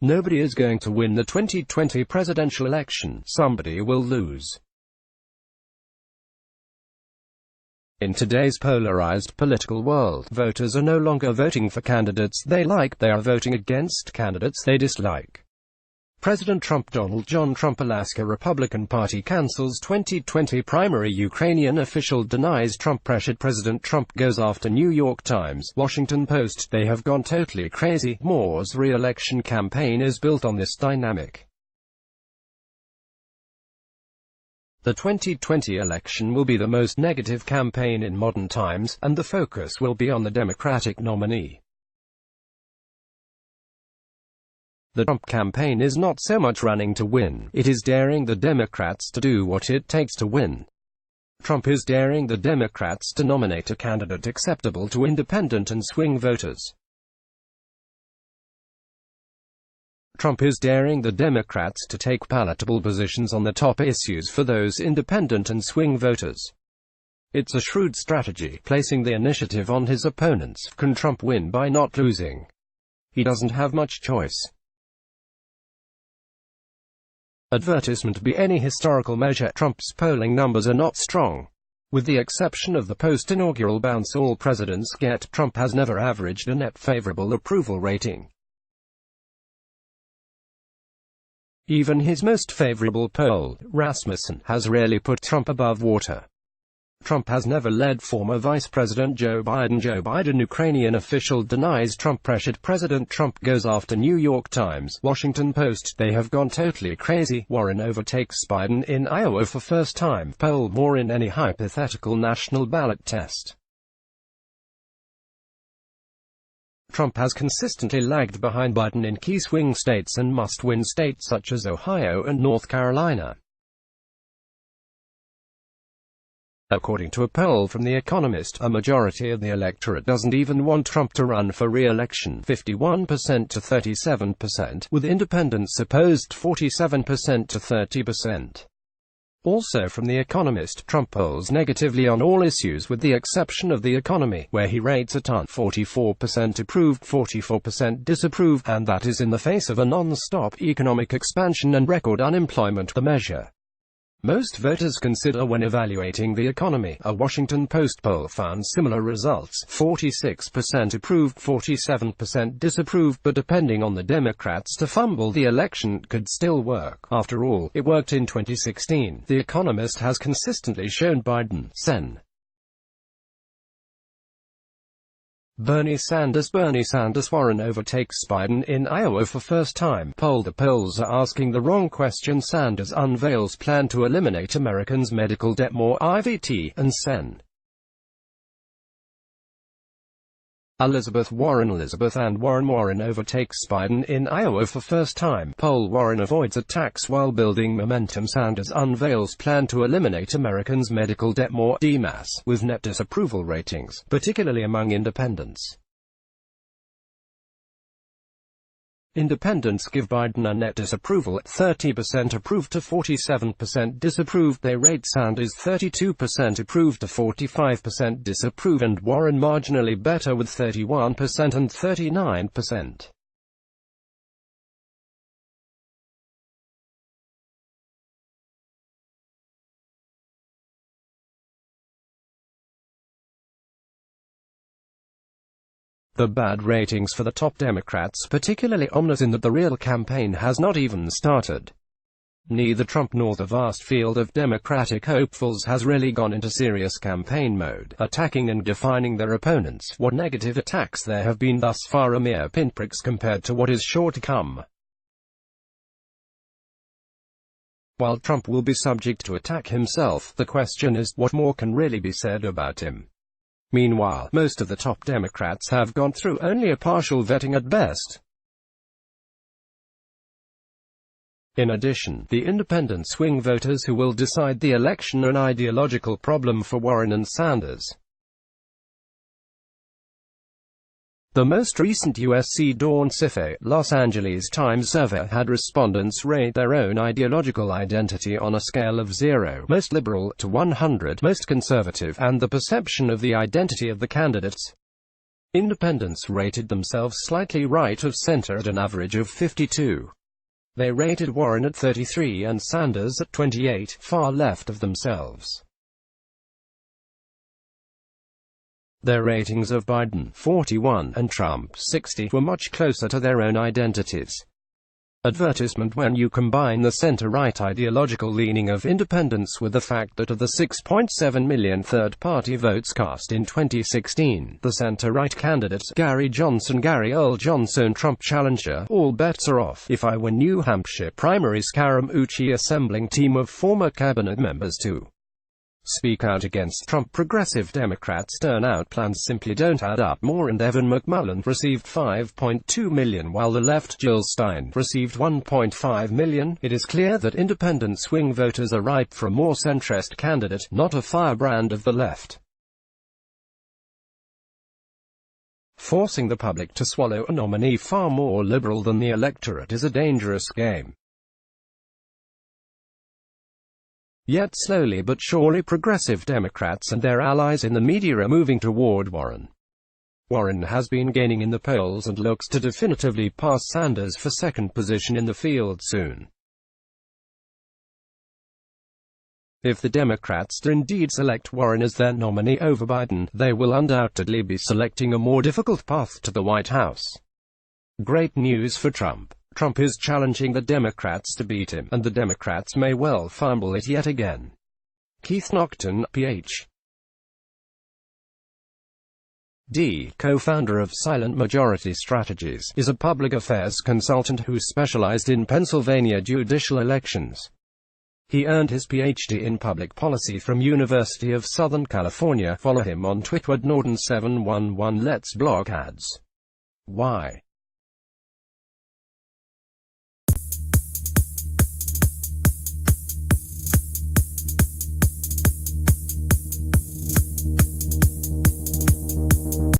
Nobody is going to win the 2020 presidential election. Somebody will lose. In today's polarized political world, voters are no longer voting for candidates they like, they are voting against candidates they dislike. President Trump. Donald John Trump. Alaska Republican Party cancels 2020 primary. Ukrainian official denies Trump pressured President Trump goes after New York Times. Washington Post. They have gone totally crazy. Moore's re-election campaign is built on this dynamic. The 2020 election will be the most negative campaign in modern times, and the focus will be on the Democratic nominee. The Trump campaign is not so much running to win, it is daring the Democrats to do what it takes to win. Trump is daring the Democrats to nominate a candidate acceptable to independent and swing voters. Trump is daring the Democrats to take palatable positions on the top issues for those independent and swing voters. It's a shrewd strategy, placing the initiative on his opponents. Can Trump win by not losing? He doesn't have much choice. Advertisement. Be any historical measure, Trump's polling numbers are not strong. With the exception of the post-inaugural bounce all presidents get, Trump has never averaged a net favorable approval rating. Even his most favorable poll, Rasmussen, has rarely put Trump above water. Trump has never led former Vice President Joe Biden. Ukrainian official denies Trump pressured President Trump goes after New York Times. Washington Post. They have gone totally crazy. Warren overtakes Biden in Iowa for first time. Poll more in any hypothetical national ballot test. Trump has consistently lagged behind Biden in key swing states and must-win states such as Ohio and North Carolina. According to a poll from The Economist, a majority of the electorate doesn't even want Trump to run for re-election, 51% to 37%, with independents opposed 47% to 30%. Also from The Economist, Trump polls negatively on all issues with the exception of the economy, where he rates a ton, 44% approved, 44% disapproved, and that is in the face of a non-stop economic expansion and record unemployment, the measure most voters consider when evaluating the economy. A Washington Post poll found similar results, 46% approved, 47% disapproved, but depending on the Democrats to fumble the election could still work. After all, it worked in 2016. The Economist has consistently shown Biden, Sen. Bernie Sanders. Warren overtakes Biden in Iowa for first time. Poll. The polls are asking the wrong question. Sanders unveils plan to eliminate Americans' medical debt. More IVT, and Sen. Elizabeth Warren overtakes Biden in Iowa for first time. Poll. Warren avoids attacks while building momentum. Sanders unveils plan to eliminate Americans' medical debt. More DMAS, with net disapproval ratings, particularly among independents. Independents give Biden a net disapproval at 30% approved to 47% disapproved. They rate Sanders 32% approved to 45% disapproved, and Warren marginally better with 31% and 39%. The bad ratings for the top Democrats particularly ominous in that the real campaign has not even started. Neither Trump nor the vast field of Democratic hopefuls has really gone into serious campaign mode, attacking and defining their opponents. What negative attacks there have been thus far are mere pinpricks compared to what is sure to come. While Trump will be subject to attack himself, the question is, what more can really be said about him? Meanwhile, most of the top Democrats have gone through only a partial vetting at best. In addition, the independent swing voters who will decide the election are an ideological problem for Warren and Sanders. The most recent USC Dawn CIFE, Los Angeles Times survey had respondents rate their own ideological identity on a scale of 0, most liberal, to 100, most conservative, and the perception of the identity of the candidates. Independents rated themselves slightly right of center at an average of 52. They rated Warren at 33 and Sanders at 28, far left of themselves. Their ratings of Biden, 41, and Trump, 60, were much closer to their own identities. Advertisement: when you combine the center-right ideological leaning of independents with the fact that of the 6.7 million third-party votes cast in 2016, the center-right candidates, Gary Earl Johnson Trump challenger, all bets are off. If I win New Hampshire primary, Scaramucci assembling team of former cabinet members to speak out against Trump. Progressive Democrats' turnout plans simply don't add up. Moore and Evan McMullin received 5.2 million, while the left, Jill Stein, received 1.5 million. It is clear that independent swing voters are ripe for a more centrist candidate, not a firebrand of the left. Forcing the public to swallow a nominee far more liberal than the electorate is a dangerous game. Yet slowly but surely progressive Democrats and their allies in the media are moving toward Warren. Warren has been gaining in the polls and looks to definitively pass Sanders for second position in the field soon. If the Democrats do indeed select Warren as their nominee over Biden, they will undoubtedly be selecting a more difficult path to the White House. Great news for Trump. Trump is challenging the Democrats to beat him, and the Democrats may well fumble it yet again. Keith Naughton, Ph.D., co-founder of Silent Majority Strategies, is a public affairs consultant who specialized in Pennsylvania judicial elections. He earned his Ph.D. in public policy from University of Southern California. Follow him on Twitter at Norton711. Let's block ads. Why?